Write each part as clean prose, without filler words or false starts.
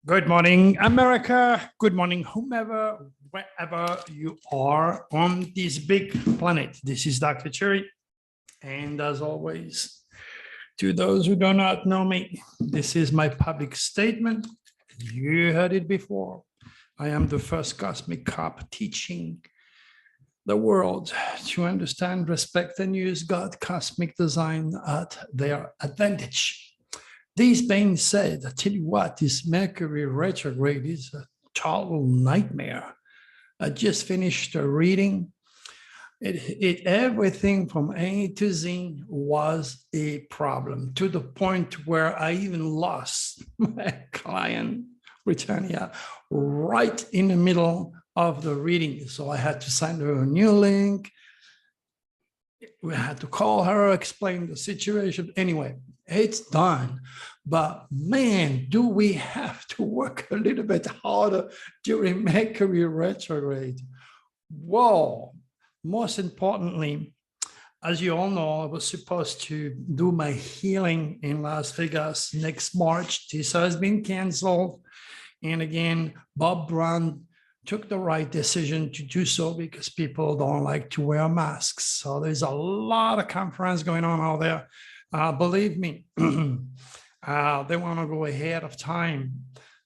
Good morning, America. Good morning, whomever, wherever you are on this big planet. This is Dr. Cherry. And as always, to those who do not know me, this is my public statement. You heard it before. I am the first cosmic cop teaching the world to understand, respect, and use God's cosmic design at their advantage. This being said, I tell you what, this Mercury retrograde is a total nightmare. I just finished a reading. Everything from A to Z was a problem, to the point where I even lost my client, Britannia, right in the middle of the reading. So I had to send her a new link. We had to call her, explain the situation. Anyway, it's done. But man, do we have to work a little bit harder during Mercury retrograde. Whoa. Most importantly, as you all know, I was supposed to do my healing in Las Vegas next March. This has been canceled. And again, Bob Brown took the right decision to do so because people don't like to wear masks. So there's a lot of conference going on out there. Believe me, they want to go ahead of time.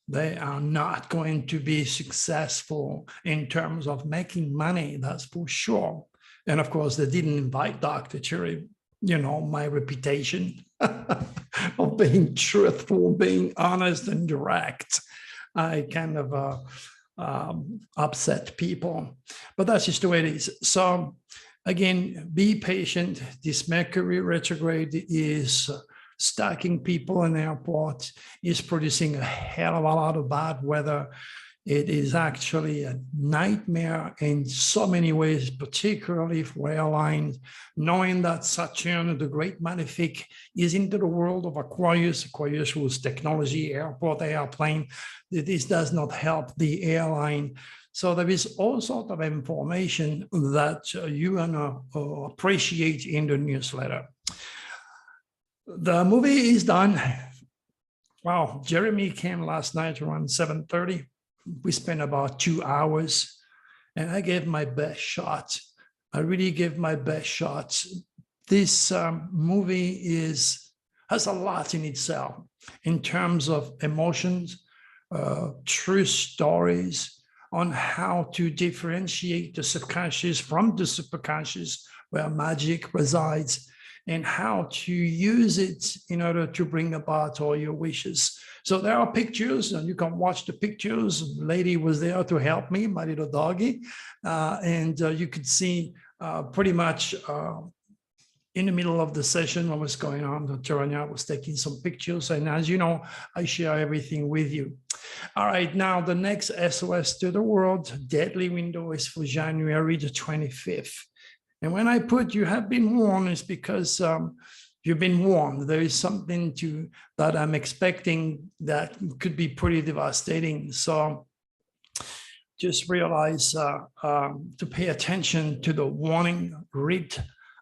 They are not going to be successful in terms of making money, that's for sure. And of course, they didn't invite Dr. Cherry, you know, my reputation of being truthful, being honest and direct. I kind of upset people, but that's just the way it is. So again, be patient. This Mercury retrograde is stacking people in the airport, is producing a hell of a lot of bad weather. It is actually a nightmare in so many ways, particularly for airlines, knowing that Saturn, the great malefic, is into the world of Aquarius. Aquarius was technology, airport, airplane. This does not help the airline. So there is all sorts of information that you're gonna appreciate in the newsletter. The movie is done. Wow, Jeremy came last night around 7:30. We spent about 2 hours and I gave my best shot. I really gave my best shots. This movie has a lot in itself in terms of emotions, true stories on how to differentiate the subconscious from the superconscious where magic resides, and how to use it in order to bring about all your wishes. So there are pictures and you can watch the pictures. The lady was there to help me, my little doggy. And you could see pretty much in the middle of the session what was going on. Taranya was taking some pictures. And as you know, I share everything with you. All right, now the next SOS to the world, deadly window, is for January the 25th. And when I put you have been warned, it's because you've been warned. There is something that I'm expecting that could be pretty devastating. So just realize to pay attention to the warning, read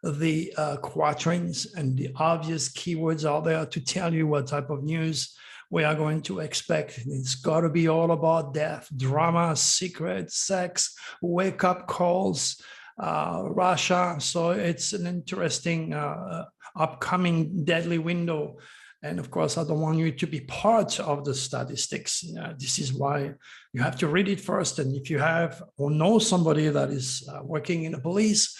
the quatrains and the obvious keywords out there to tell you what type of news we are going to expect. It's got to be all about death, drama, secret, sex, wake-up calls, Russia. So it's an interesting upcoming deadly window. And of course, I don't want you to be part of the statistics. This is why you have to read it first. And if you have or know somebody that is working in the police,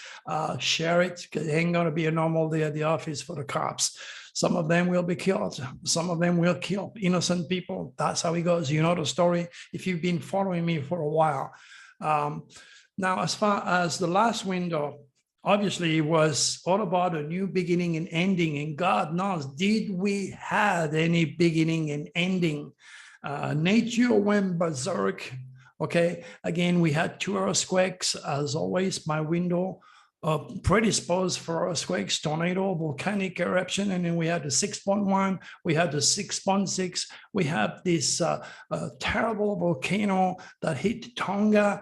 share it, because it ain't going to be a normal day at the office for the cops. Some of them will be killed. Some of them will kill innocent people. That's how it goes. You know the story if you've been following me for a while. Now, as far as the last window, obviously it was all about a new beginning and ending. And God knows, did we have any beginning and ending? Nature went berserk. Okay, again, we had 2 earthquakes. As always, my window predisposed for earthquakes, tornado, volcanic eruption, and then we had the 6.1, we had the 6.6, we have this terrible volcano that hit Tonga.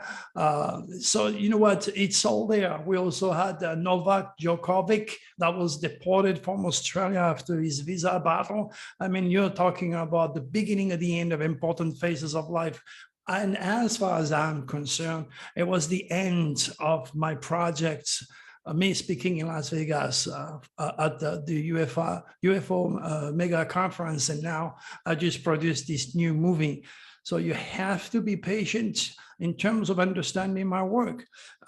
So you know what, it's all there. We also had Novak Djokovic that was deported from Australia after his visa battle. I mean, you're talking about the beginning of the end of important phases of life. And as far as I'm concerned, it was the end of my project, me speaking in Las Vegas at the UFO mega conference. And now I just produced this new movie. So you have to be patient in terms of understanding my work.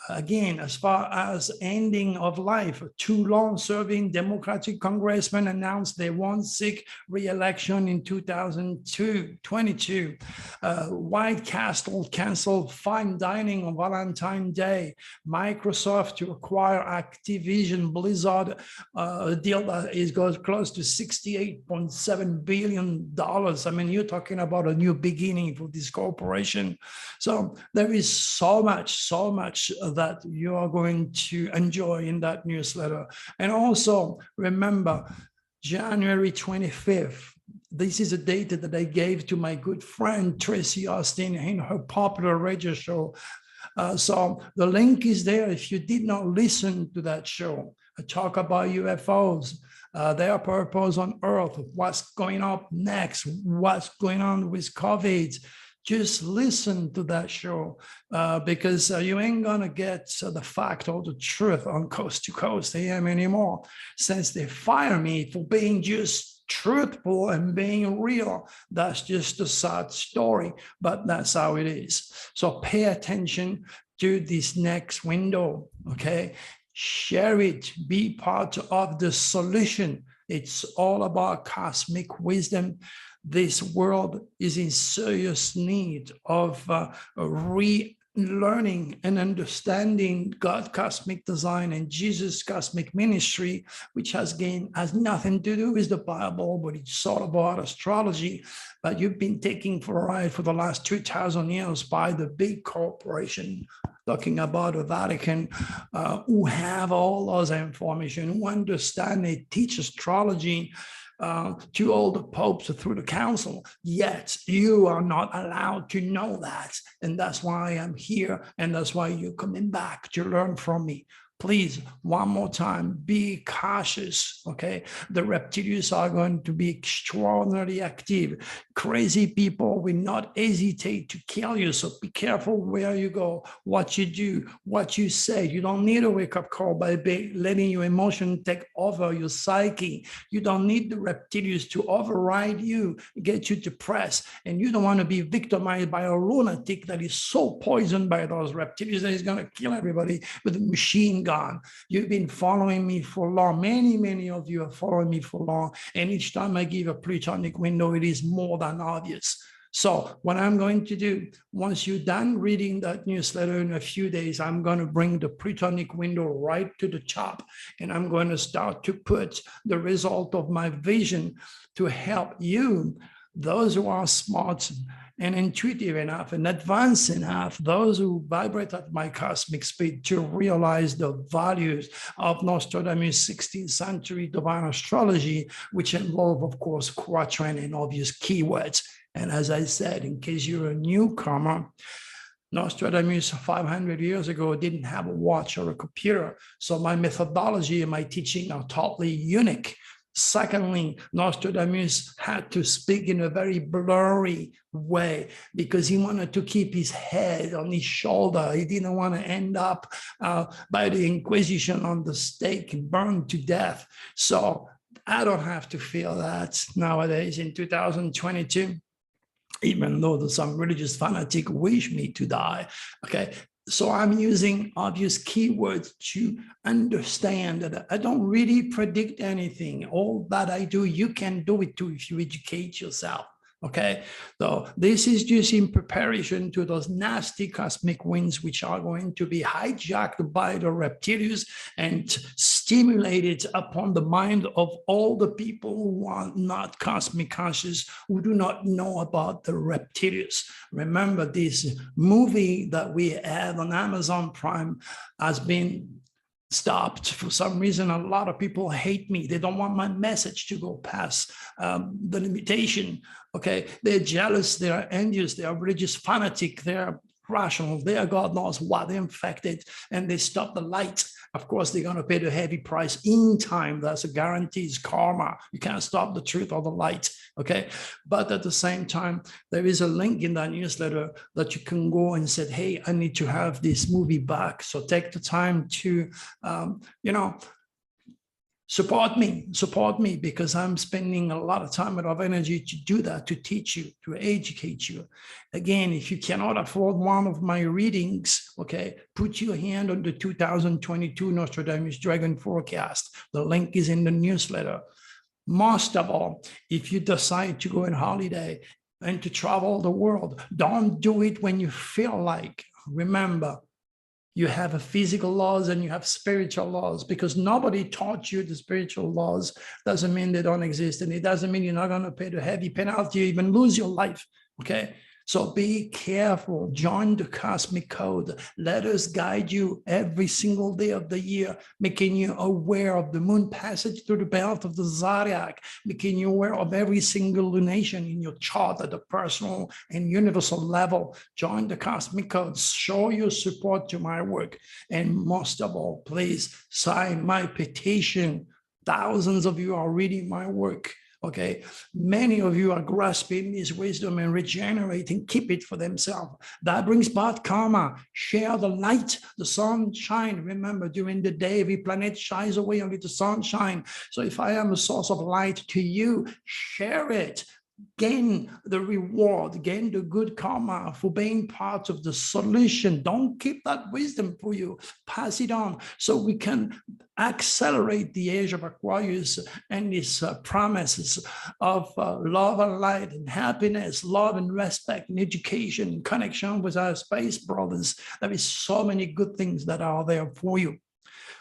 Again, as far as ending of life, two long-serving Democratic congressmen announced they won't seek re-election in 2022. White Castle canceled fine dining on Valentine's Day. Microsoft to acquire Activision Blizzard, a deal that goes close to $68.7 billion. I mean, you're talking about a new beginning for this corporation. So there is so much that you are going to enjoy in that newsletter. And also remember, January 25th, this is a date that I gave to my good friend Tracy Austin in her popular radio show. So the link is there. If you did not listen to that show, I talk about UFOs, their purpose on Earth, what's going up next, what's going on with COVID. Just listen to that show because you ain't gonna get the fact or the truth on Coast to Coast AM anymore, since they fire me for being just truthful and being real. That's just a sad story, but that's how it is. So pay attention to this next window, okay? Share it, be part of the solution. It's all about cosmic wisdom. This world is in serious need of relearning and understanding God cosmic design and Jesus cosmic ministry, which has nothing to do with the Bible, but it's all about astrology. But you've been taken for a ride for the last 2,000 years by the big corporation, talking about the Vatican, who have all those information, who understand, they teach astrology to all the popes through the council, yet you are not allowed to know that. And that's why I'm here, and that's why you're coming back to learn from me. Please, one more time, be cautious, okay? The reptilians are going to be extraordinarily active. Crazy people will not hesitate to kill you, so be careful where you go, what you do, what you say. You don't need a wake-up call by letting your emotion take over your psyche. You don't need the reptilians to override you, get you depressed, and you don't want to be victimized by a lunatic that is so poisoned by those reptilians that he's going to kill everybody with a machine gun. You've been following me for long. Many of you are following me for long. And each time I give a Pretonic window, it is more than obvious. So what I'm going to do, once you're done reading that newsletter in a few days, I'm going to bring the Pretonic window right to the top. And I'm going to start to put the result of my vision to help you, those who are smart and intuitive enough and advanced enough, those who vibrate at my cosmic speed, to realize the values of Nostradamus' 16th century divine astrology, which involve, of course, quatrain and obvious keywords. And as I said, in case you're a newcomer, Nostradamus 500 years ago didn't have a watch or a computer. So my methodology and my teaching are totally unique. Secondly, Nostradamus had to speak in a very blurry way because he wanted to keep his head on his shoulder. He didn't want to end up by the Inquisition on the stake and burned to death. So I don't have to feel that nowadays in 2022, even though some religious fanatic wish me to die, okay? So I'm using obvious keywords to understand that I don't really predict anything. All that I do, you can do it too if you educate yourself. Okay, so this is just in preparation to those nasty cosmic winds, which are going to be hijacked by the reptilians and stimulated upon the mind of all the people who are not cosmic conscious, who do not know about the reptilians. Remember, this movie that we have on Amazon Prime has been stopped. For some reason, a lot of people hate me. They don't want my message to go past the limitation. Okay, they're jealous, they are envious, they are religious fanatic, they are rational, they are God knows what, they're infected, and they stop the light. Of course, they're going to pay the heavy price in time. That's a guarantee. It's karma. You can't stop the truth or the light. Okay. But at the same time, there is a link in that newsletter that you can go and say, hey, I need to have this movie back. So take the time to, support me, because I'm spending a lot of time and of energy to do that, to teach you, to educate you. Again, if you cannot afford one of my readings, okay, put your hand on the 2022 Nostradamus Dragon Forecast. The link is in the newsletter. Most of all, if you decide to go on holiday and to travel the world, don't do it when you feel like. Remember, you have a physical laws and you have spiritual laws, because nobody taught you the spiritual laws. Doesn't mean they don't exist, and it doesn't mean you're not going to pay the heavy penalty or even lose your life. Okay, so be careful. Join the cosmic code. Let us guide you every single day of the year, making you aware of the moon passage through the belt of the zodiac, making you aware of every single lunation in your chart at the personal and universal level. Join the cosmic code. Show your support to my work. And most of all, please sign my petition. Thousands of you are reading my work. Okay, many of you are grasping this wisdom and regenerating. Keep it for themselves. That brings bad karma. Share the light, the sunshine. Remember, during the day, every planet shines away, only the sunshine. So if I am a source of light to you, share it. Gain the reward, gain the good karma for being part of the solution. Don't keep that wisdom for you. Pass it on so we can accelerate the age of Aquarius and its promises of love and light and happiness, love and respect and education and connection with our space brothers. There is so many good things that are there for you.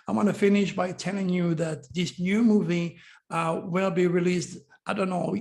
I want to finish by telling you that this new movie will be released. I don't know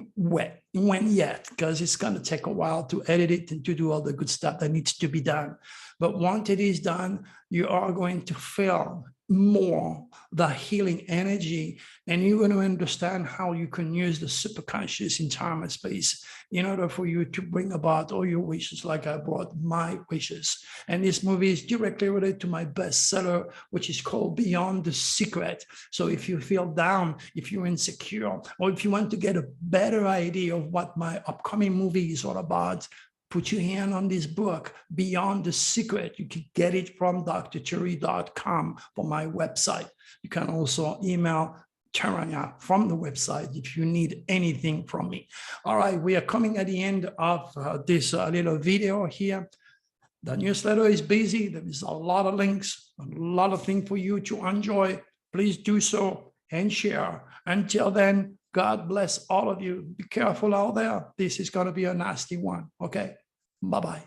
when yet, because it's going to take a while to edit it and to do all the good stuff that needs to be done. But once it is done, you are going to feel more the healing energy, and you're going to understand how you can use the superconscious in time and space in order for you to bring about all your wishes, like I brought my wishes. And this movie is directly related to my bestseller, which is called Beyond the Secret. So if you feel down, if you're insecure, or if you want to get a better idea of what my upcoming movie is all about, put your hand on this book, Beyond the Secret. You can get it from drthierry.com for my website. You can also email Taranya from the website if you need anything from me. All right, we are coming at the end of this little video here. The newsletter is busy. There is a lot of links, a lot of things for you to enjoy. Please do so and share. Until then, God bless all of you. Be careful out there. This is going to be a nasty one. Okay. Bye-bye.